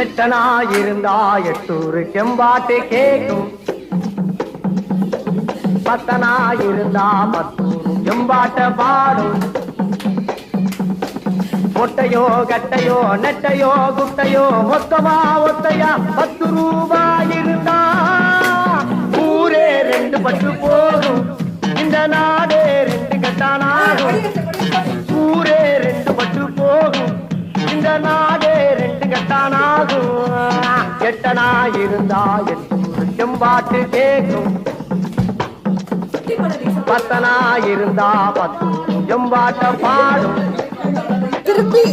எட்டனா இருந்தா எட்டூரு செம்பாட்டு கேட்கும், பத்தனா இருந்தா பத்தூரு செம்பாட்ட பாடும். மொட்டையோ கட்டையோ நெட்டையோ குட்டையோ மொத்தமா ஒத்தையா 10 ரூபாய் இருந்தா ஊரே 2 பட்டு போகும். இந்த நாடே 2 கட்டானாகும். ஊரே 2 பட்டு போகும். இந்த நாடே 2 கட்டானாகும். எட்டனா இருந்தா எட்டூரு செம்பாட்டு கேட்கும், பத்தனா இருந்தா 10 செம்பாட்ட பாடும். திருப்பி